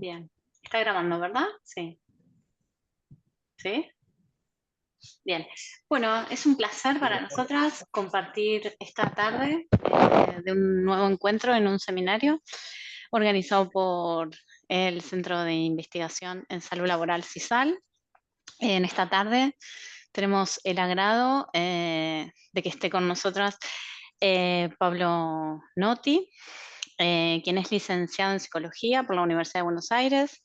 Bien. Está grabando, ¿verdad? Sí. ¿Sí? Bien. Bueno, es un placer para nosotras compartir esta tarde de un nuevo encuentro en un seminario organizado por el Centro de Investigación en Salud Laboral CISAL. En esta tarde tenemos el agrado de que esté con nosotras Pablo Notti, quien es licenciado en Psicología por la Universidad de Buenos Aires.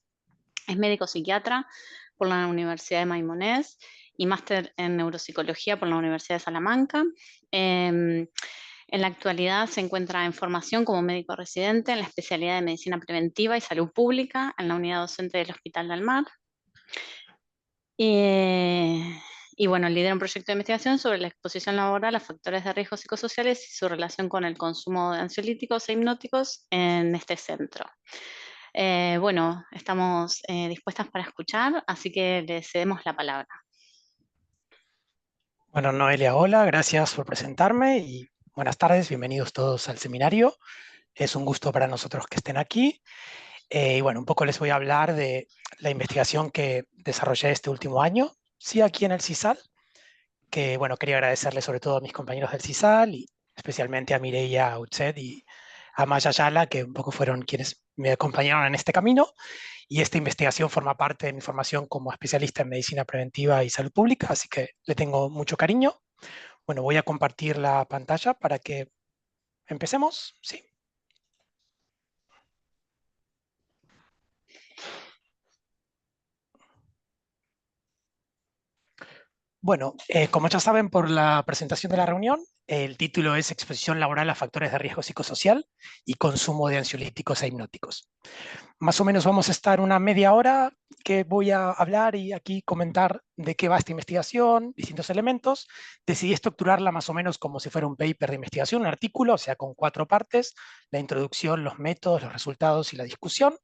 Es médico psiquiatra por la Universidad de Maimonés y máster en neuropsicología por la Universidad de Salamanca. En la actualidad se encuentra en formación como médico residente en la especialidad de Medicina Preventiva y Salud Pública en la unidad docente del Hospital del Mar. Y bueno, lidera un proyecto de investigación sobre la exposición laboral a factores de riesgo psicosociales y su relación con el consumo de ansiolíticos e hipnóticos en este centro. Bueno, estamos dispuestas para escuchar, así que le cedemos la palabra. Bueno, Noelia, hola, gracias por presentarme y buenas tardes, bienvenidos todos al seminario. Es un gusto para nosotros que estén aquí. Y bueno, un poco les voy a hablar de la investigación que desarrollé este último año, sí, aquí en el CISAL, que bueno, quería agradecerle sobre todo a mis compañeros del CISAL y especialmente a Mireia Utzet y a Maya Yala, que un poco fueron quienes me acompañaron en este camino. Y esta investigación forma parte de mi formación como especialista en medicina preventiva y salud pública, así que le tengo mucho cariño. Bueno, voy a compartir la pantalla para que empecemos. Sí. Bueno, como ya saben por la presentación de la reunión, el título es Exposición laboral a factores de riesgo psicosocial y consumo de ansiolíticos e hipnóticos. Más o menos vamos a estar una media hora que voy a hablar y aquí comentar de qué va esta investigación, distintos elementos. Decidí estructurarla más o menos como si fuera un paper de investigación, un artículo, o sea, con 4 partes: la introducción, los métodos, los resultados y la discusión.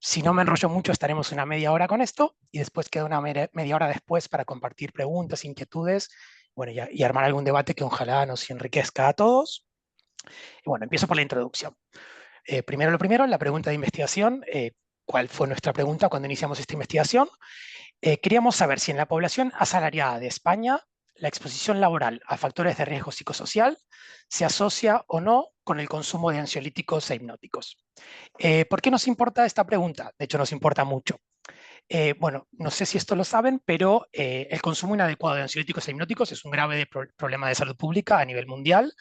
Si no me enrollo mucho, estaremos una media hora con esto y después queda una media hora después para compartir preguntas, inquietudes, bueno, y armar algún debate que ojalá nos enriquezca a todos. Y bueno, empiezo por la introducción. Primero lo primero, la pregunta de investigación. ¿Cuál fue nuestra pregunta cuando iniciamos esta investigación? Queríamos saber si en la población asalariada de España la exposición laboral a factores de riesgo psicosocial se asocia o no con el consumo de ansiolíticos e hipnóticos. ¿Por qué nos importa esta pregunta? De hecho, nos importa mucho. Bueno, no sé si esto lo saben, pero el consumo inadecuado de ansiolíticos e hipnóticos es un grave problema de salud pública a nivel mundial.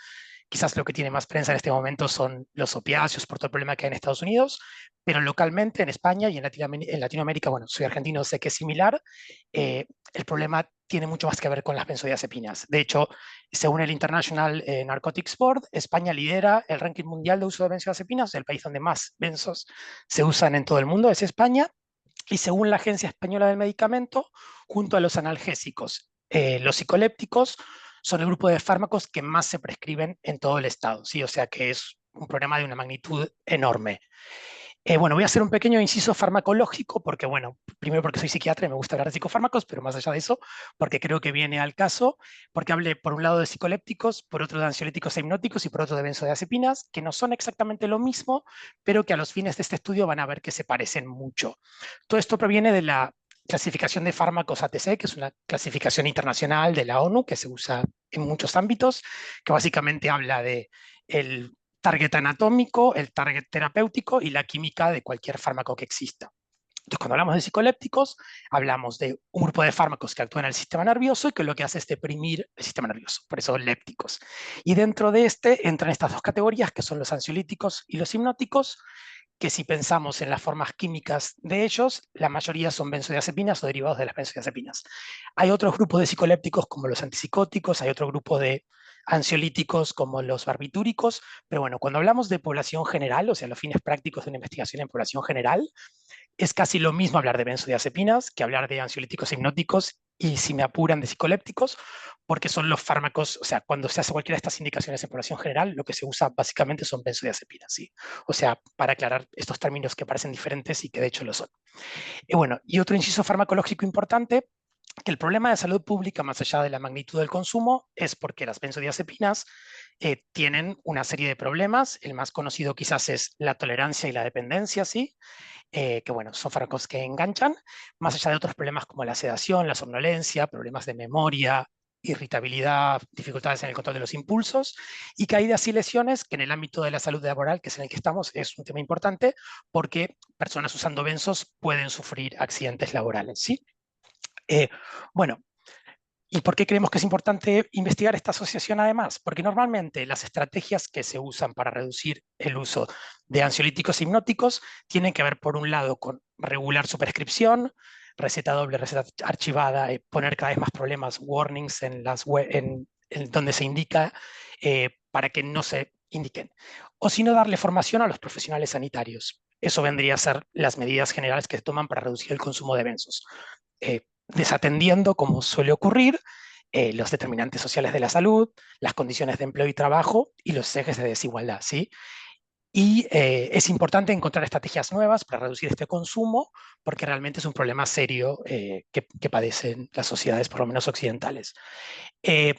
Quizás lo que tiene más prensa en este momento son los opiáceos por todo el problema que hay en Estados Unidos, pero localmente en España y en Latinoamérica, bueno, soy argentino, sé que es similar. El problema tiene mucho más que ver con las benzodiazepinas. De hecho, según el International Narcotics Board, España lidera el ranking mundial de uso de benzodiazepinas. El país donde más benzos se usan en todo el mundo es España. Y según la Agencia Española del Medicamento, junto a los analgésicos, los psicolépticos son el grupo de fármacos que más se prescriben en todo el estado, ¿sí? O sea que es un problema de una magnitud enorme. Bueno, voy a hacer un pequeño inciso farmacológico porque, bueno, primero porque soy psiquiatra y me gusta hablar de psicofármacos, pero más allá de eso, porque creo que viene al caso, porque hablé por un lado de psicolépticos, por otro de ansiolíticos e hipnóticos y por otro de benzodiazepinas, que no son exactamente lo mismo, pero que a los fines de este estudio van a ver que se parecen mucho. Todo esto proviene de la clasificación de fármacos ATC, que es una clasificación internacional de la ONU que se usa en muchos ámbitos, que básicamente habla de el target anatómico, el target terapéutico y la química de cualquier fármaco que exista. Entonces, cuando hablamos de psicolépticos, hablamos de un grupo de fármacos que actúan en el sistema nervioso y que lo que hace es deprimir el sistema nervioso, por eso lépticos. Y dentro de este entran estas dos categorías, que son los ansiolíticos y los hipnóticos, que si pensamos en las formas químicas de ellos, la mayoría son benzodiazepinas o derivados de las benzodiazepinas. Hay otros grupos de psicolépticos como los antipsicóticos, hay otro grupo de ansiolíticos como los barbitúricos, pero bueno, cuando hablamos de población general, o sea, los fines prácticos de una investigación en población general, es casi lo mismo hablar de benzodiazepinas que hablar de ansiolíticos hipnóticos y, si me apuran, de psicolépticos, porque son los fármacos, o sea, cuando se hace cualquiera de estas indicaciones en población general, lo que se usa básicamente son benzodiazepinas, ¿sí? O sea, para aclarar estos términos que parecen diferentes y que de hecho lo son. Y bueno, y otro inciso farmacológico importante que el problema de salud pública, más allá de la magnitud del consumo, es porque las benzodiazepinas tienen una serie de problemas. El más conocido quizás es la tolerancia y la dependencia, ¿sí? Que bueno, son fármacos que enganchan, más allá de otros problemas como la sedación, la somnolencia, problemas de memoria, irritabilidad, dificultades en el control de los impulsos, y caídas y lesiones, que en el ámbito de la salud laboral, que es en el que estamos, es un tema importante, porque personas usando benzos pueden sufrir accidentes laborales, ¿sí? Eh, bueno, ¿y por qué creemos que es importante investigar esta asociación además? Porque normalmente las estrategias que se usan para reducir el uso de ansiolíticos e hipnóticos tienen que ver, por un lado, con regular su prescripción, receta doble, receta archivada, poner cada vez más problemas, warnings en las en donde se indica para que no se indiquen. O si no, darle formación a los profesionales sanitarios. Eso vendría a ser las medidas generales que se toman para reducir el consumo de benzos. Desatendiendo, como suele ocurrir, los determinantes sociales de la salud, las condiciones de empleo y trabajo y los ejes de desigualdad, ¿sí? Y es importante encontrar estrategias nuevas para reducir este consumo, porque realmente es un problema serio que padecen las sociedades, por lo menos occidentales. Eh,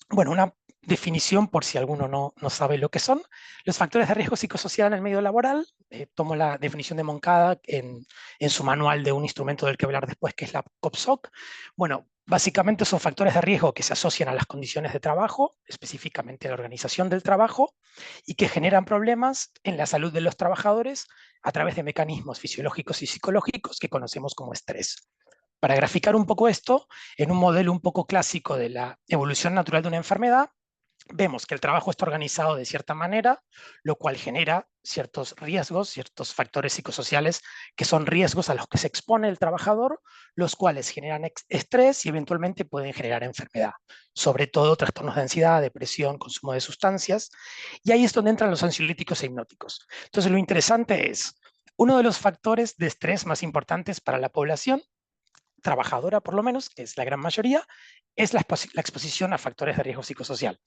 bueno, una definición, por si alguno no sabe lo que son, los factores de riesgo psicosocial en el medio laboral. Tomo la definición de Moncada en su manual de un instrumento del que hablar después, que es la COPSOC. Bueno, básicamente son factores de riesgo que se asocian a las condiciones de trabajo, específicamente a la organización del trabajo, y que generan problemas en la salud de los trabajadores a través de mecanismos fisiológicos y psicológicos que conocemos como estrés. Para graficar un poco esto, en un modelo un poco clásico de la evolución natural de una enfermedad, vemos que el trabajo está organizado de cierta manera, lo cual genera ciertos riesgos, ciertos factores psicosociales que son riesgos a los que se expone el trabajador, los cuales generan estrés y eventualmente pueden generar enfermedad, sobre todo trastornos de ansiedad, depresión, consumo de sustancias, y ahí es donde entran los ansiolíticos e hipnóticos. Entonces, lo interesante es, uno de los factores de estrés más importantes para la población trabajadora, por lo menos, que es la gran mayoría, es la exposición a factores de riesgo psicosocial.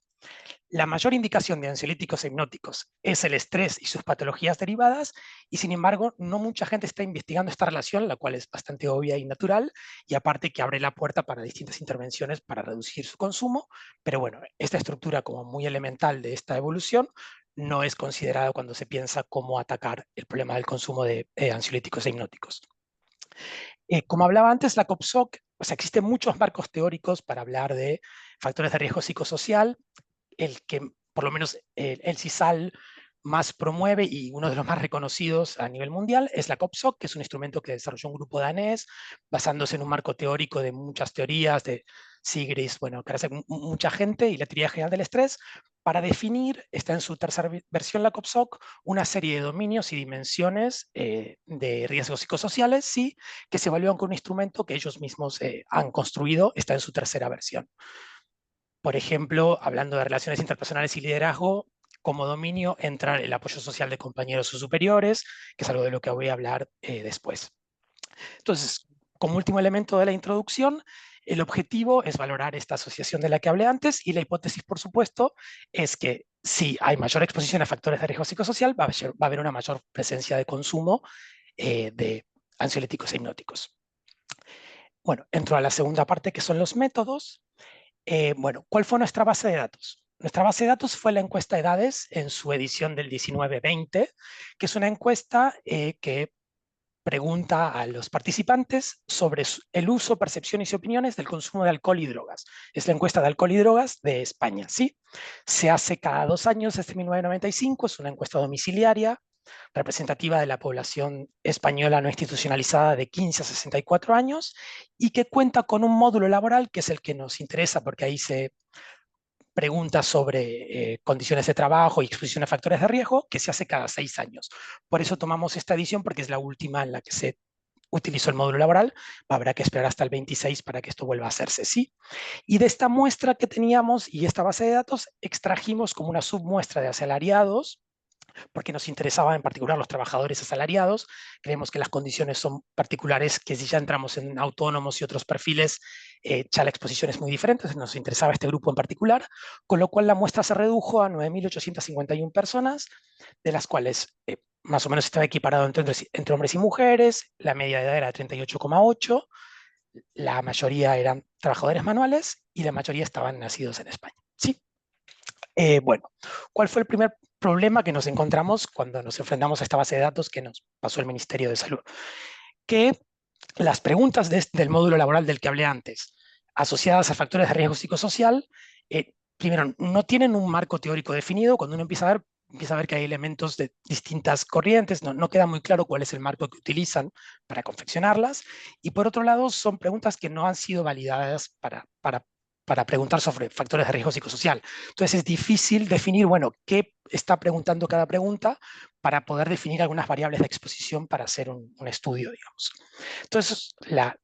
La mayor indicación de ansiolíticos e hipnóticos es el estrés y sus patologías derivadas, y sin embargo, no mucha gente está investigando esta relación, la cual es bastante obvia y natural, y aparte que abre la puerta para distintas intervenciones para reducir su consumo, pero bueno, esta estructura como muy elemental de esta evolución no es considerada cuando se piensa cómo atacar el problema del consumo de ansiolíticos e hipnóticos. Como hablaba antes, la COPSOC, o sea, existen muchos marcos teóricos para hablar de factores de riesgo psicosocial. El que, por lo menos, el CISAL más promueve y uno de los más reconocidos a nivel mundial es la COPSOC, que es un instrumento que desarrolló un grupo danés basándose en un marco teórico de muchas teorías, de Sigris, bueno, que hace mucha gente, y la teoría general del estrés, para definir, está en su tercera versión la COPSOC, una serie de dominios y dimensiones de riesgos psicosociales, sí, que se evalúan con un instrumento que ellos mismos han construido, está en su tercera versión. Por ejemplo, hablando de relaciones interpersonales y liderazgo, como dominio entra el apoyo social de compañeros o superiores, que es algo de lo que voy a hablar después. Entonces, como último elemento de la introducción, el objetivo es valorar esta asociación de la que hablé antes, y la hipótesis, por supuesto, es que si hay mayor exposición a factores de riesgo psicosocial, va a haber una mayor presencia de consumo de ansiolíticos e hipnóticos. Bueno, entro a la segunda parte, que son los métodos. Bueno, ¿cuál fue nuestra base de datos? Nuestra base de datos fue la encuesta de edades en su edición del 19-20, que es una encuesta que pregunta a los participantes sobre el uso, percepciones y opiniones del consumo de alcohol y drogas. Es la encuesta de alcohol y drogas de España, ¿sí? Se hace cada 2 años desde 1995, es una encuesta domiciliaria, representativa de la población española no institucionalizada de 15 a 64 años, y que cuenta con un módulo laboral que es el que nos interesa, porque ahí se pregunta sobre condiciones de trabajo y exposición a factores de riesgo, que se hace cada 6 años. Por eso tomamos esta edición, porque es la última en la que se utilizó el módulo laboral. Habrá que esperar hasta el 26 para que esto vuelva a hacerse, ¿sí? Y de esta muestra que teníamos y esta base de datos, extrajimos como una submuestra de asalariados, porque nos interesaban en particular los trabajadores asalariados. Creemos que las condiciones son particulares, que si ya entramos en autónomos y otros perfiles, ya la exposición es muy diferente, nos interesaba este grupo en particular, con lo cual la muestra se redujo a 9.851 personas, de las cuales más o menos estaba equiparado entre hombres y mujeres, la media de edad era 38,8, La mayoría eran trabajadores manuales y la mayoría estaban nacidos en España. ¿Sí? Bueno, ¿cuál fue el primer problema que nos encontramos cuando nos enfrentamos a esta base de datos que nos pasó el Ministerio de Salud? Que las preguntas del módulo laboral del que hablé antes, asociadas a factores de riesgo psicosocial, primero, no tienen un marco teórico definido. Cuando uno empieza a ver que hay elementos de distintas corrientes, no queda muy claro cuál es el marco que utilizan para confeccionarlas. Y por otro lado, son preguntas que no han sido validadas para preguntar sobre factores de riesgo psicosocial. Entonces es difícil definir, bueno, qué está preguntando cada pregunta para poder definir algunas variables de exposición para hacer un estudio, digamos. Entonces, la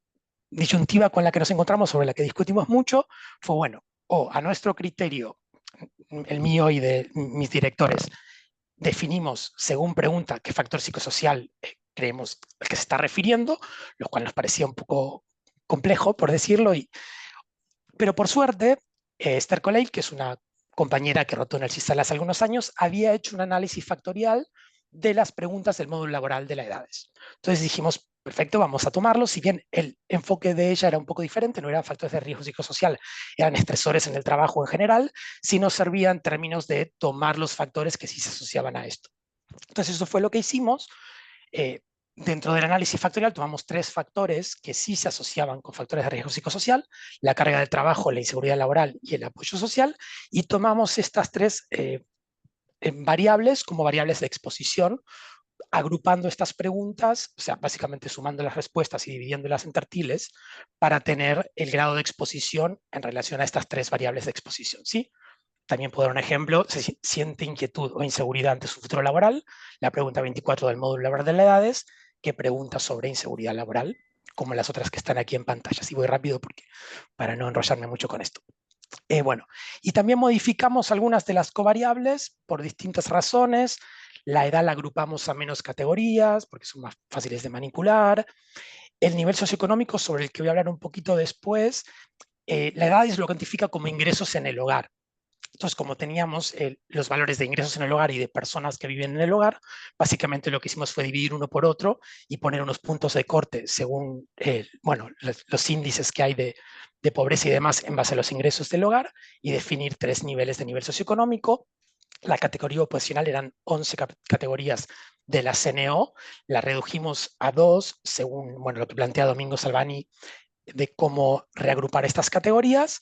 disyuntiva con la que nos encontramos, sobre la que discutimos mucho, fue, bueno, a nuestro criterio, el mío y de mis directores, definimos según pregunta qué factor psicosocial creemos al que se está refiriendo, lo cual nos parecía un poco complejo, por decirlo, pero por suerte, Esther Coleil, que es una compañera que rotó en el CISAL hace algunos años, había hecho un análisis factorial de las preguntas del módulo laboral de las edades. Entonces dijimos, perfecto, vamos a tomarlo. Si bien el enfoque de ella era un poco diferente, no eran factores de riesgo psicosocial, eran estresores en el trabajo en general, sí nos servía en términos de tomar los factores que sí se asociaban a esto. Entonces eso fue lo que hicimos. Eh, Dentro del análisis factorial tomamos 3 factores que sí se asociaban con factores de riesgo psicosocial: la carga del trabajo, la inseguridad laboral y el apoyo social, y tomamos estas 3 variables como variables de exposición, agrupando estas preguntas, o sea, básicamente sumando las respuestas y dividiéndolas en tertiles para tener el grado de exposición en relación a estas 3 variables de exposición, ¿sí? También puedo dar un ejemplo: se siente inquietud o inseguridad ante su futuro laboral, la pregunta 24 del módulo laboral de las edades, que pregunta sobre inseguridad laboral, como las otras que están aquí en pantalla. Así voy rápido porque, para no enrollarme mucho con esto. Bueno, y también modificamos algunas de las covariables por distintas razones. La edad la agrupamos a menos categorías porque son más fáciles de manipular. El nivel socioeconómico, sobre el que voy a hablar un poquito después, la edad lo cuantifica como ingresos en el hogar. Entonces, como teníamos los valores de ingresos en el hogar y de personas que viven en el hogar, básicamente lo que hicimos fue dividir uno por otro y poner unos puntos de corte según bueno, los índices que hay de pobreza y demás en base a los ingresos del hogar, y definir 3 niveles de nivel socioeconómico. La categoría ocupacional eran 11 categorías de la CNO, la redujimos a 2 según, bueno, lo que plantea Domingo Salvani de cómo reagrupar estas categorías.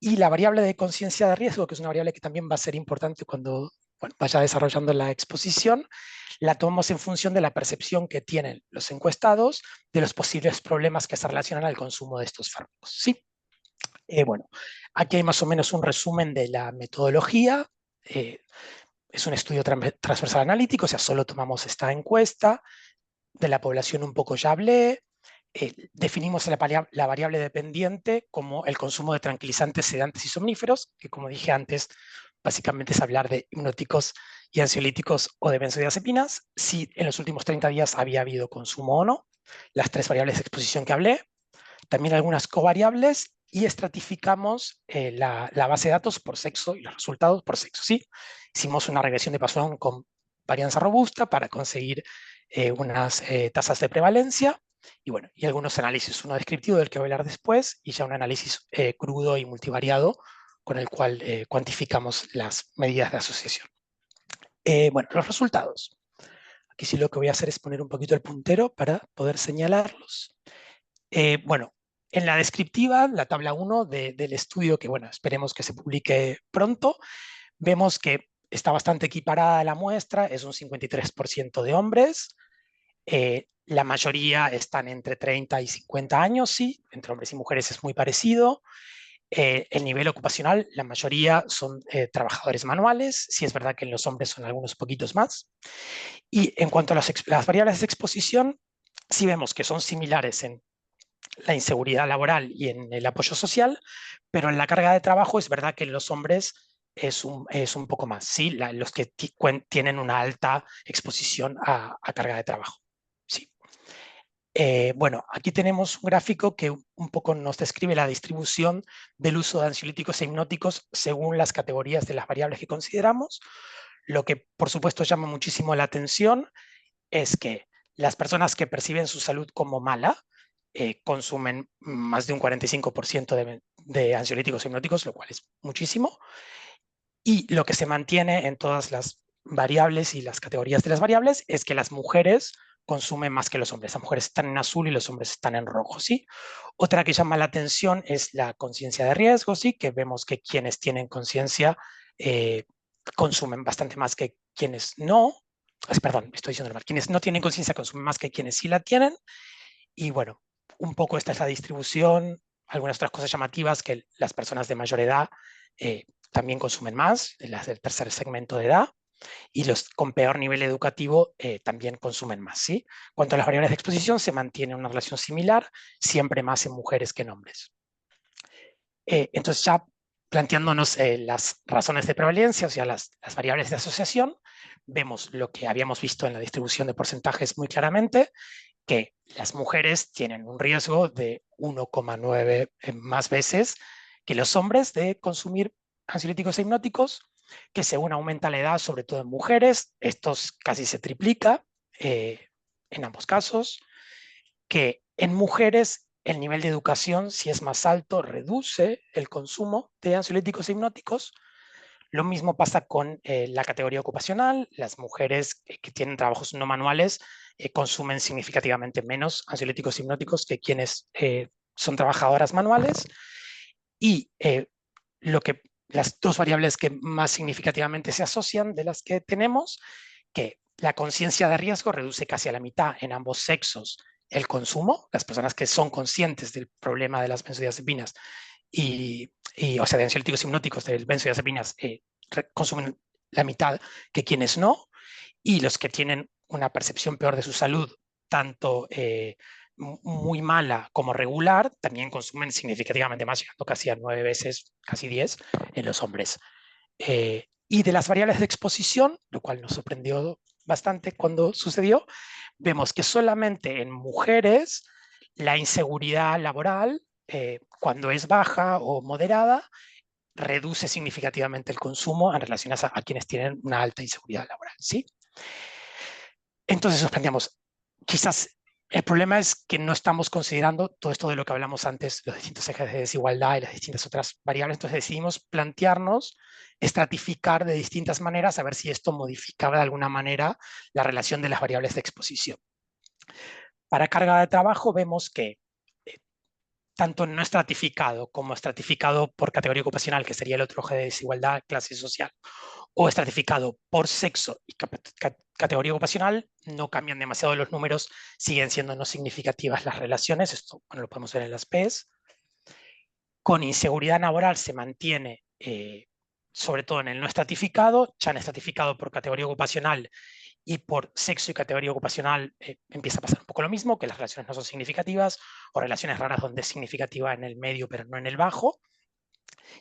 Y la variable de conciencia de riesgo, que es una variable que también va a ser importante cuando, bueno, vaya desarrollando la exposición, la tomamos en función de la percepción que tienen los encuestados de los posibles problemas que se relacionan al consumo de estos fármacos. ¿Sí? Bueno, aquí hay más o menos un resumen de la metodología. Es un estudio transversal analítico, o sea, solo tomamos esta encuesta. De la población un poco ya hablé. Definimos la variable dependiente como el consumo de tranquilizantes, sedantes y somníferos, que, como dije antes, básicamente es hablar de hipnóticos y ansiolíticos o de benzodiazepinas, si en los últimos 30 días había habido consumo o no. Las 3 variables de exposición que hablé. También algunas covariables, y estratificamos la base de datos por sexo y los resultados por sexo. ¿Sí? Hicimos una regresión de Poisson con varianza robusta para conseguir unas tasas de prevalencia, y bueno, y algunos análisis, uno descriptivo del que voy a hablar después, y ya un análisis crudo y multivariado con el cual cuantificamos las medidas de asociación. Bueno, los resultados. Aquí sí lo que voy a hacer es poner un poquito el puntero para poder señalarlos. Bueno, en la descriptiva, la tabla 1 del estudio, que bueno, esperemos que se publique pronto, vemos que está bastante equiparada la muestra, es un 53% de hombres. La mayoría están entre 30 y 50 años, sí, entre hombres y mujeres es muy parecido. El nivel ocupacional, la mayoría son trabajadores manuales, sí es verdad que en los hombres son algunos poquitos más. Y en cuanto a las variables de exposición, sí vemos que son similares en la inseguridad laboral y en el apoyo social, pero en la carga de trabajo es verdad que en los hombres es un poco más, ¿sí? Los que tienen una alta exposición a carga de trabajo. Sí. Bueno, aquí tenemos un gráfico que un poco nos describe la distribución del uso de ansiolíticos e hipnóticos según las categorías de las variables que consideramos. Lo que, por supuesto, llama muchísimo la atención es que las personas que perciben su salud como mala consumen más de un 45% de ansiolíticos e hipnóticos, lo cual es muchísimo. Y lo que se mantiene en todas las variables y las categorías de las variables es que las mujeres consumen más que los hombres. Las mujeres están en azul y los hombres están en rojo, ¿sí? Otra que llama la atención es la conciencia de riesgo, ¿sí? Que vemos que quienes tienen conciencia consumen bastante más que quienes no. Perdón, estoy diciendo mal. Quienes no tienen conciencia consumen más que quienes sí la tienen. Y bueno, un poco esta es la distribución. Algunas otras cosas llamativas, que las personas de mayor edad también consumen más, las del tercer segmento de edad, y los con peor nivel educativo también consumen más, ¿sí? Cuanto a las variables de exposición, se mantiene una relación similar, siempre más en mujeres que en hombres. Entonces, ya planteándonos las razones de prevalencia, o sea, las variables de asociación, vemos lo que habíamos visto en la distribución de porcentajes muy claramente, que las mujeres tienen un riesgo de 1,9 más veces que los hombres de consumir ansiolíticos e hipnóticos, que según aumenta la edad, sobre todo en mujeres, esto casi se triplica en ambos casos, que en mujeres el nivel de educación, si es más alto, reduce el consumo de ansiolíticos e hipnóticos. Lo mismo pasa con la categoría ocupacional. Las mujeres que tienen trabajos no manuales consumen significativamente menos ansiolíticos hipnóticos que quienes son trabajadoras manuales. Y las dos variables que más significativamente se asocian de las que tenemos, que la conciencia de riesgo reduce casi a la mitad en ambos sexos el consumo. Las personas que son conscientes del problema de las benzodiazepinas o sea, de ansiolíticos hipnóticos de benzodiazepinas consumen la mitad que quienes no, y los que tienen una percepción peor de su salud, tanto muy mala como regular, también consumen significativamente más, llegando casi a 9 veces, casi 10 en los hombres. Y de las variables de exposición, lo cual nos sorprendió bastante cuando sucedió, vemos que solamente en mujeres la inseguridad laboral, cuando es baja o moderada, reduce significativamente el consumo en relación a quienes tienen una alta inseguridad laboral, ¿sí? Entonces nos planteamos, quizás el problema es que no estamos considerando todo esto de lo que hablamos antes, los distintos ejes de desigualdad y las distintas otras variables. Entonces decidimos plantearnos, estratificar de distintas maneras, a ver si esto modificaba de alguna manera la relación de las variables de exposición. Para carga de trabajo vemos que tanto no estratificado como estratificado por categoría ocupacional, que sería el otro eje de desigualdad, clase social, o estratificado por sexo y categoría ocupacional, no cambian demasiado los números, siguen siendo no significativas las relaciones, esto bueno, lo podemos ver en las P's. Con inseguridad laboral se mantiene, sobre todo en el no estratificado, ya en estratificado por categoría ocupacional y por sexo y categoría ocupacional empieza a pasar un poco lo mismo, que las relaciones no son significativas, o relaciones raras donde es significativa en el medio pero no en el bajo.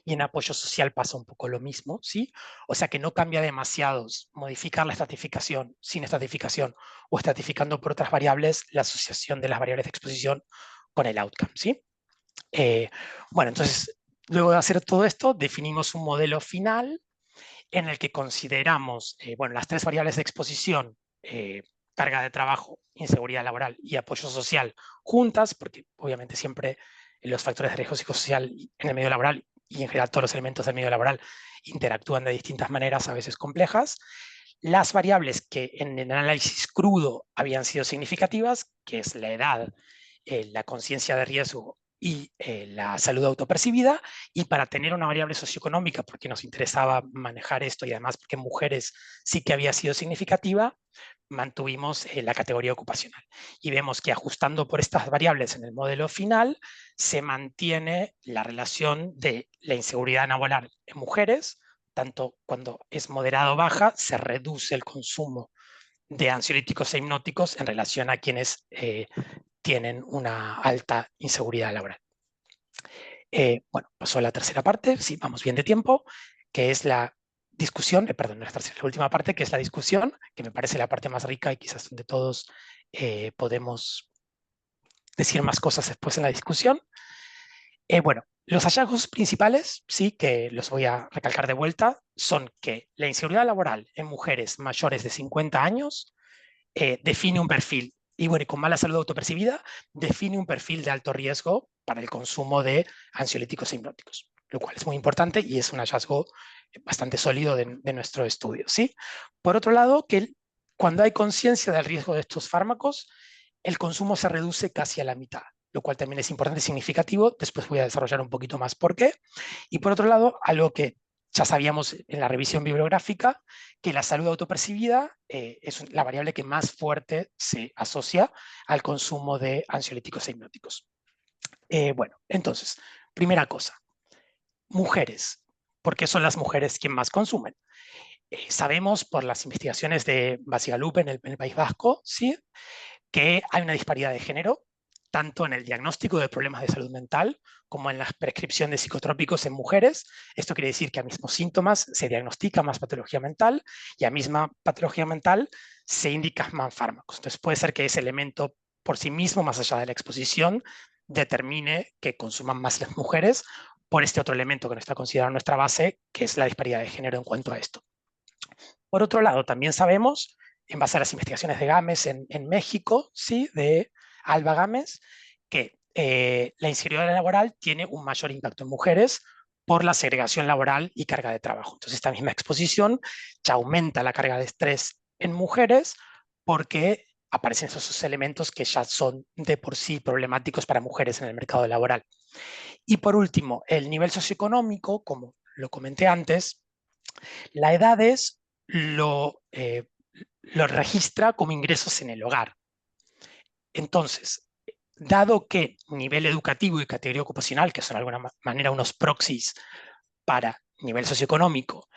Y en apoyo social pasa un poco lo mismo, ¿sí? O sea que no cambia demasiado modificar la estratificación sin estratificación o estratificando por otras variables la asociación de las variables de exposición con el outcome, ¿sí? Bueno, entonces, luego de hacer todo esto, definimos un modelo final en el que consideramos, bueno, las tres variables de exposición, carga de trabajo, inseguridad laboral y apoyo social juntas, porque obviamente siempre los factores de riesgo psicosocial en el medio laboral y en general todos los elementos del medio laboral interactúan de distintas maneras, a veces complejas. Las variables que en el análisis crudo habían sido significativas, que es la edad, la conciencia de riesgo y la salud autopercibida, y para tener una variable socioeconómica, porque nos interesaba manejar esto y además porque en mujeres sí que había sido significativa, mantuvimos la categoría ocupacional. Y vemos que ajustando por estas variables en el modelo final, se mantiene la relación de la inseguridad laboral en mujeres, tanto cuando es moderada o baja, se reduce el consumo de ansiolíticos e hipnóticos en relación a quienes tienen una alta inseguridad laboral. Bueno, pasó a la tercera parte, sí, vamos bien de tiempo, que es la discusión, perdón, la última parte, que es la discusión, que me parece la parte más rica y quizás donde todos podemos decir más cosas después en la discusión. Bueno, los hallazgos principales, sí, que los voy a recalcar de vuelta, son que la inseguridad laboral en mujeres mayores de 50 años define un perfil Y bueno, y con mala salud autopercibida, define un perfil de alto riesgo para el consumo de ansiolíticos e hipnóticos, lo cual es muy importante y es un hallazgo bastante sólido de nuestro estudio, ¿sí? Por otro lado, cuando hay conciencia del riesgo de estos fármacos, el consumo se reduce casi a la mitad, lo cual también es importante y significativo. Después voy a desarrollar un poquito más por qué. Y por otro lado, algo que ya sabíamos en la revisión bibliográfica, que la salud autopercibida es la variable que más fuerte se asocia al consumo de ansiolíticos e hipnóticos. Bueno, entonces, primera cosa, mujeres. ¿Por qué son las mujeres quien más consumen? Sabemos por las investigaciones de Basigalup en el País Vasco, ¿sí?, que hay una disparidad de género, tanto en el diagnóstico de problemas de salud mental como en la prescripción de psicotrópicos en mujeres. Esto quiere decir que a mismos síntomas se diagnostica más patología mental y a misma patología mental se indican más fármacos. Entonces puede ser que ese elemento por sí mismo, más allá de la exposición, determine que consuman más las mujeres por este otro elemento que no está considerado en nuestra base, que es la disparidad de género en cuanto a esto. Por otro lado, también sabemos, en base a las investigaciones de Gámez en México, ¿sí?, de Alba Gámez, que la inseguridad laboral tiene un mayor impacto en mujeres por la segregación laboral y carga de trabajo. Entonces, esta misma exposición ya aumenta la carga de estrés en mujeres porque aparecen esos elementos que ya son de por sí problemáticos para mujeres en el mercado laboral. Y por último, el nivel socioeconómico, como lo comenté antes, la EDADES lo registra como ingresos en el hogar. Entonces, dado que nivel educativo y categoría ocupacional, que son de alguna manera unos proxies para nivel socioeconómico,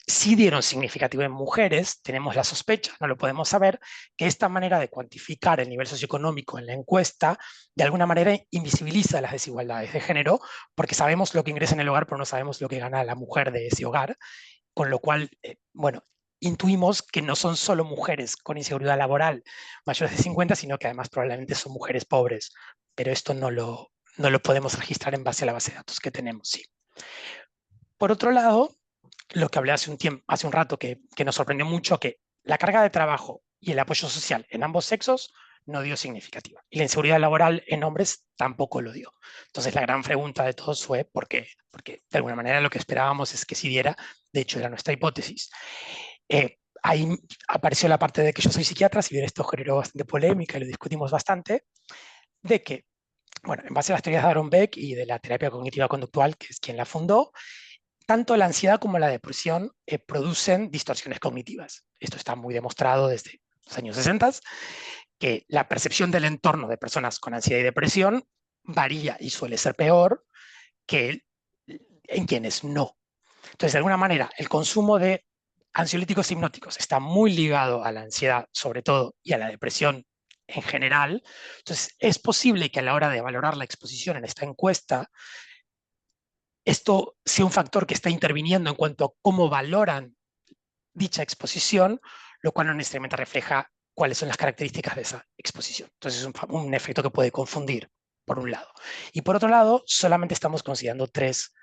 sí dieron significativo en mujeres, tenemos la sospecha, no lo podemos saber, que esta manera de cuantificar el nivel socioeconómico en la encuesta de alguna manera invisibiliza las desigualdades de género, porque sabemos lo que ingresa en el hogar, pero no sabemos lo que gana la mujer de ese hogar, con lo cual, bueno, intuimos que no son solo mujeres con inseguridad laboral mayores de 50, sino que además probablemente son mujeres pobres, pero esto no lo podemos registrar en base a la base de datos que tenemos, sí. Por otro lado, lo que hablé hace un rato que nos sorprendió mucho, que la carga de trabajo y el apoyo social en ambos sexos no dio significativa. Y la inseguridad laboral en hombres tampoco lo dio. Entonces la gran pregunta de todos fue ¿por qué? Porque de alguna manera lo que esperábamos es que sí diera, de hecho era nuestra hipótesis. Ahí apareció la parte de que yo soy psiquiatra, si bien esto generó bastante polémica y lo discutimos bastante, de que, bueno, en base a las teorías de Aaron Beck y de la terapia cognitiva conductual, que es quien la fundó, tanto la ansiedad como la depresión producen distorsiones cognitivas. Esto está muy demostrado desde los años 60, que la percepción del entorno de personas con ansiedad y depresión varía y suele ser peor que en quienes no. Entonces, de alguna manera, el consumo de ansiolíticos hipnóticos está muy ligado a la ansiedad, sobre todo, y a la depresión en general. Entonces, es posible que a la hora de valorar la exposición en esta encuesta, esto sea un factor que está interviniendo en cuanto a cómo valoran dicha exposición, lo cual no necesariamente refleja cuáles son las características de esa exposición. Entonces es un efecto que puede confundir, por un lado. Y por otro lado, solamente estamos considerando 3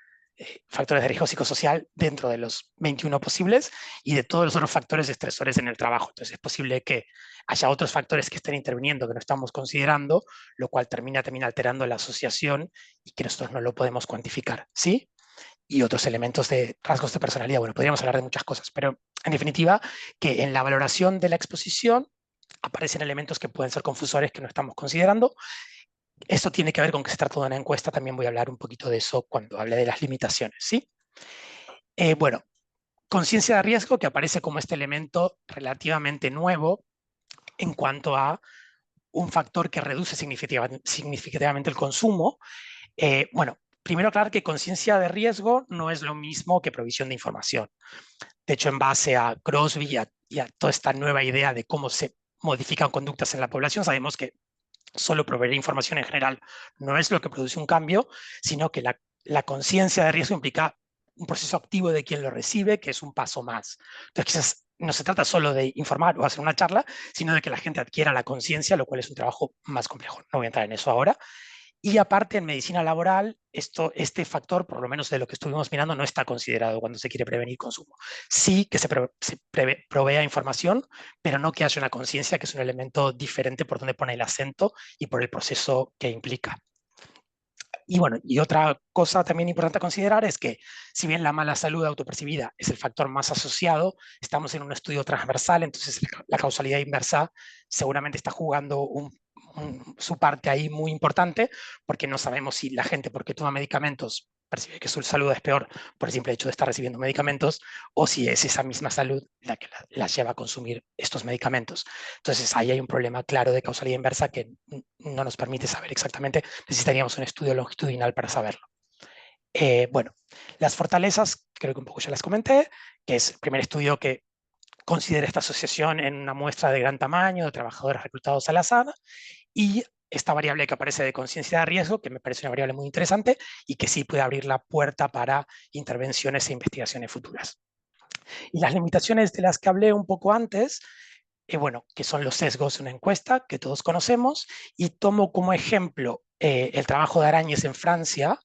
factores de riesgo psicosocial dentro de los 21 posibles y de todos los otros factores estresores en el trabajo. Entonces es posible que haya otros factores que estén interviniendo que no estamos considerando, lo cual termina alterando la asociación y que nosotros no lo podemos cuantificar, ¿sí? Y otros elementos de rasgos de personalidad. Bueno, podríamos hablar de muchas cosas, pero en definitiva, que en la valoración de la exposición aparecen elementos que pueden ser confusores que no estamos considerando. Esto tiene que ver con que se trata de una encuesta, también voy a hablar un poquito de eso cuando hable de las limitaciones, ¿sí? Bueno, conciencia de riesgo, que aparece como este elemento relativamente nuevo en cuanto a un factor que reduce significativamente el consumo. Bueno, primero aclarar que conciencia de riesgo no es lo mismo que provisión de información. De hecho, en base a Crosby y a toda esta nueva idea de cómo se modifican conductas en la población, sabemos que solo proveer información en general no es lo que produce un cambio, sino que la conciencia de riesgo implica un proceso activo de quien lo recibe, que es un paso más. Entonces, quizás no se trata solo de informar o hacer una charla, sino de que la gente adquiera la conciencia, lo cual es un trabajo más complejo. No voy a entrar en eso ahora. Y aparte, en medicina laboral, este factor, por lo menos de lo que estuvimos mirando, no está considerado cuando se quiere prevenir consumo. Sí que provea información, pero no que haya una conciencia, que es un elemento diferente por donde pone el acento y por el proceso que implica. Y bueno, y otra cosa también importante a considerar es que si bien la mala salud autopercibida es el factor más asociado, estamos en un estudio transversal, entonces la causalidad inversa seguramente está jugando su parte ahí muy importante, porque no sabemos si la gente, porque toma medicamentos, percibe que su salud es peor por el simple hecho de estar recibiendo medicamentos, o si es esa misma salud la que la lleva a consumir estos medicamentos. Entonces ahí hay un problema claro de causalidad inversa que no nos permite saber exactamente. Necesitaríamos un estudio longitudinal para saberlo. Bueno, las fortalezas, creo que un poco ya las comenté, que es el primer estudio que considera esta asociación en una muestra de gran tamaño de trabajadores reclutados al azar, y esta variable que aparece de conciencia de riesgo, que me parece una variable muy interesante y que sí puede abrir la puerta para intervenciones e investigaciones futuras. Y las limitaciones de las que hablé un poco antes, bueno, que son los sesgos de una encuesta que todos conocemos, y tomo como ejemplo el trabajo de Arañez en Francia,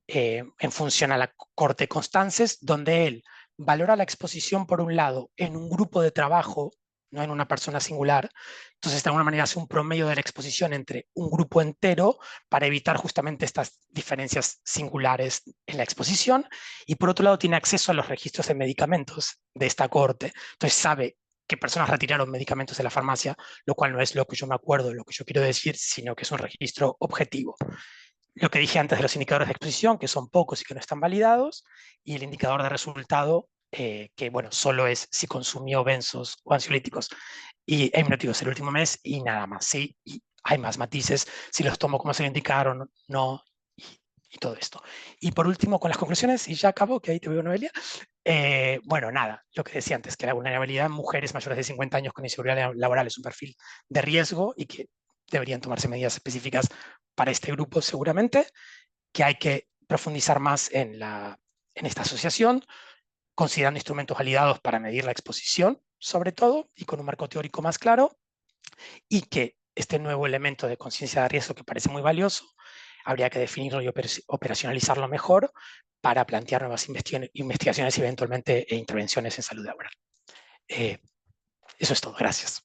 en función a la Corte Constances, donde él valora la exposición, por un lado, en un grupo de trabajo, no en una persona singular. Entonces, de alguna manera, hace un promedio de la exposición entre un grupo entero para evitar justamente estas diferencias singulares en la exposición. Y por otro lado, tiene acceso a los registros de medicamentos de esta corte. Entonces, sabe qué personas retiraron medicamentos de la farmacia, lo cual no es lo que yo me acuerdo, lo que yo quiero decir, sino que es un registro objetivo. Lo que dije antes de los indicadores de exposición, que son pocos y que no están validados, y el indicador de resultado, que bueno, solo es si consumió benzos o ansiolíticos y hipnóticos el último mes y nada más, ¿sí? Y hay más matices, si los tomo como se indicaron, no, y todo esto. Y por último, con las conclusiones, y ya acabo, que ahí te veo, Noelia. Bueno, nada, lo que decía antes, que la vulnerabilidad en mujeres mayores de 50 años con inseguridad laboral es un perfil de riesgo y que deberían tomarse medidas específicas para este grupo seguramente, que hay que profundizar más en esta asociación, considerando instrumentos validados para medir la exposición, sobre todo, y con un marco teórico más claro, y que este nuevo elemento de conciencia de riesgo, que parece muy valioso, habría que definirlo y operacionalizarlo mejor para plantear nuevas investigaciones y eventualmente intervenciones en salud laboral. Eso es todo, gracias.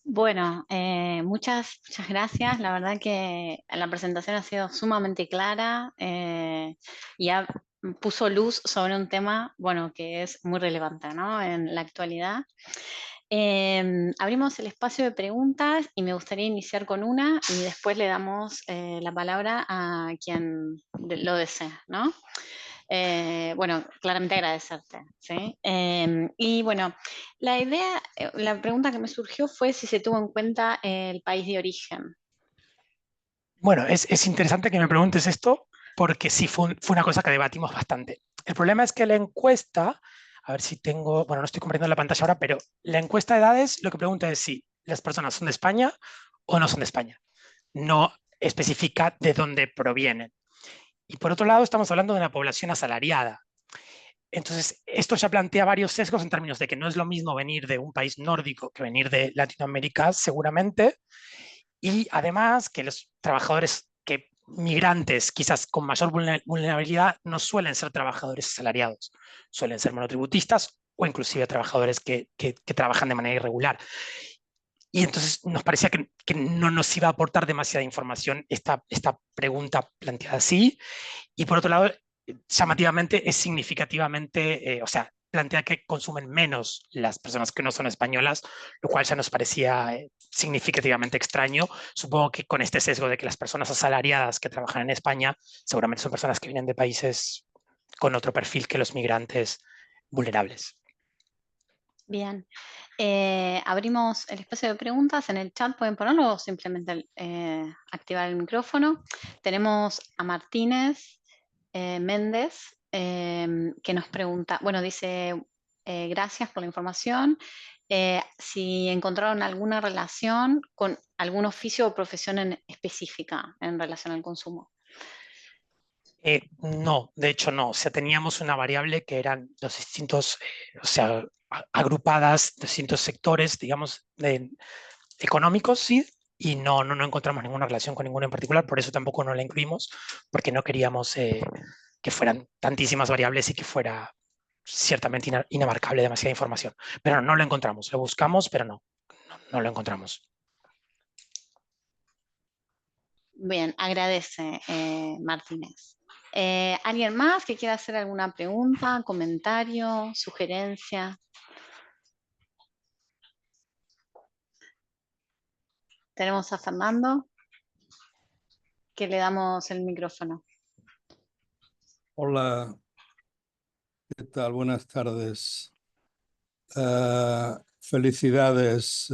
Bueno, muchas gracias. La verdad que la presentación ha sido sumamente clara y puso luz sobre un tema, bueno, que es muy relevante, ¿no? En la actualidad. Abrimos el espacio de preguntas y me gustaría iniciar con una y después le damos la palabra a quien lo desee, ¿no? Bueno, claramente agradecerte, ¿sí? Y bueno, la idea, la pregunta que me surgió fue si se tuvo en cuenta el país de origen. Bueno, es interesante que me preguntes esto porque sí fue una cosa que debatimos bastante. El problema es que la encuesta, a ver si tengo, bueno, no estoy compartiendo la pantalla ahora, pero la encuesta de edades lo que pregunta es si las personas son de España o no son de España. No especifica de dónde provienen. Y por otro lado, estamos hablando de una población asalariada. Entonces, esto ya plantea varios sesgos en términos de que no es lo mismo venir de un país nórdico que venir de Latinoamérica, seguramente, y además que los trabajadores que migrantes, quizás con mayor vulnerabilidad, no suelen ser trabajadores asalariados, suelen ser monotributistas o inclusive trabajadores que trabajan de manera irregular. Y entonces nos parecía que no nos iba a aportar demasiada información esta pregunta planteada así. Y por otro lado, llamativamente es significativamente, o sea, plantea que consumen menos las personas que no son españolas, lo cual ya nos parecía significativamente extraño. Supongo que con este sesgo de que las personas asalariadas que trabajan en España seguramente son personas que vienen de países con otro perfil que los migrantes vulnerables. Bien, abrimos el espacio de preguntas. En el chat pueden ponerlo o simplemente activar el micrófono. Tenemos a Martínez Méndez que nos pregunta, bueno, dice, gracias por la información. Si encontraron alguna relación con algún oficio o profesión específica en relación al consumo. No, de hecho no. O sea, teníamos una variable que eran los distintos, o sea, agrupadas distintos sectores, digamos, económicos, sí, y no encontramos ninguna relación con ninguno en particular, por eso tampoco no la incluimos, porque no queríamos que fueran tantísimas variables y que fuera ciertamente inabarcable demasiada información. Pero no lo encontramos, lo buscamos, pero no lo encontramos. Bien, agradece Martínez. ¿Alguien más que quiera hacer alguna pregunta, comentario, sugerencia? Tenemos a Fernando, que le damos el micrófono. Hola, ¿qué tal? Buenas tardes. Felicidades,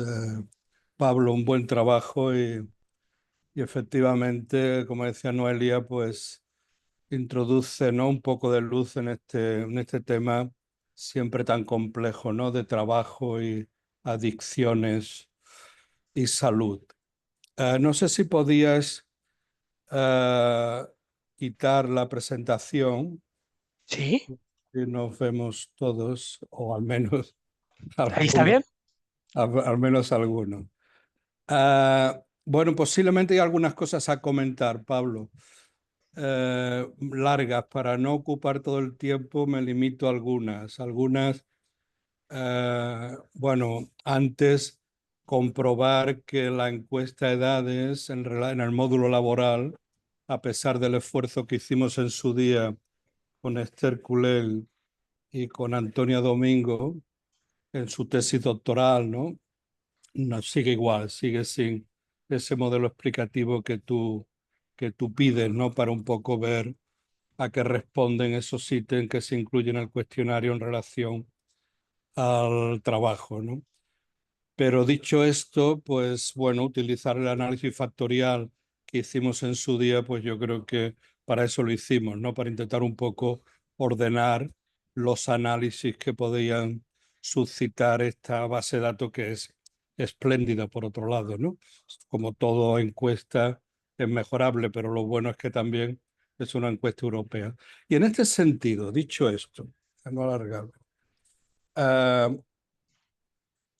Pablo, un buen trabajo y efectivamente, como decía Noelia, pues introduce, ¿no?, un poco de luz en este tema siempre tan complejo, ¿no?, de trabajo y adicciones y salud. No sé si podías quitar la presentación. ¿Sí? Y nos vemos todos, o al menos ¿Ahí está algunos. bien? Al menos algunos. Bueno, posiblemente hay algunas cosas a comentar, Pablo. Largas, para no ocupar todo el tiempo, me limito a algunas. Bueno, antes comprobar que la encuesta de edades en el módulo laboral, a pesar del esfuerzo que hicimos en su día con Esther Culel y con Antonia Domingo en su tesis doctoral, ¿no? No, sigue igual, sigue sin ese modelo explicativo que tú pides, ¿no?, para un poco ver a qué responden esos ítems que se incluyen en el cuestionario en relación al trabajo, ¿no? Pero dicho esto, pues bueno, utilizar el análisis factorial que hicimos en su día, pues yo creo que para eso lo hicimos, ¿no? Para intentar un poco ordenar los análisis que podían suscitar esta base de datos que es espléndida por otro lado, ¿no? Como todo encuesta es mejorable, pero lo bueno es que también es una encuesta europea. Y en este sentido, dicho esto, a no alargarlo,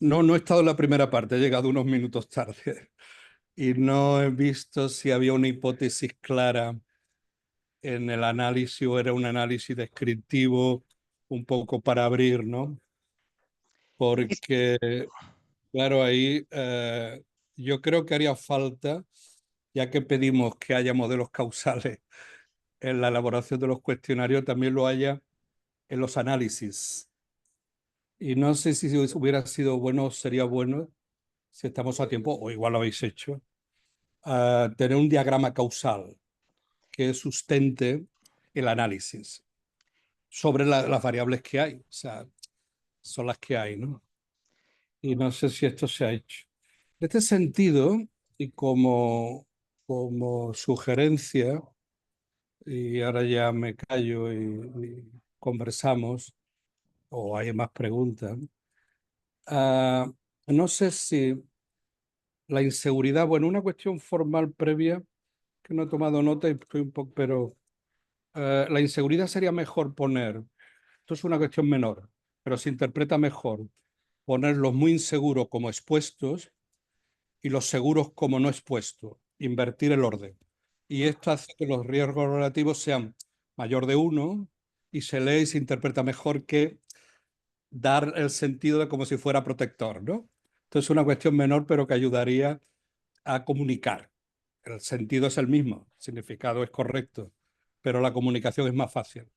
no he estado en la primera parte, he llegado unos minutos tarde y no he visto si había una hipótesis clara en el análisis o era un análisis descriptivo un poco para abrir, ¿no? Porque, claro, ahí yo creo que haría falta, ya que pedimos que haya modelos causales en la elaboración de los cuestionarios, también lo haya en los análisis. Y no sé si hubiera sido bueno, sería bueno, si estamos a tiempo, o igual lo habéis hecho, tener un diagrama causal que sustente el análisis sobre las variables que hay. O sea, son las que hay, ¿no? Y no sé si esto se ha hecho. En este sentido, y como sugerencia, y ahora ya me callo y conversamos, o hay más preguntas, no sé si la inseguridad, bueno, una cuestión formal previa, que no he tomado nota y estoy un poco, pero la inseguridad sería mejor poner, esto es una cuestión menor, pero se interpreta mejor poner los muy inseguros como expuestos y los seguros como no expuestos, invertir el orden. Y esto hace que los riesgos relativos sean mayor de 1 y se lee y se interpreta mejor que dar el sentido de como si fuera protector, ¿no? Entonces es una cuestión menor, pero que ayudaría a comunicar. El sentido es el mismo, el significado es correcto, pero la comunicación es más fácil.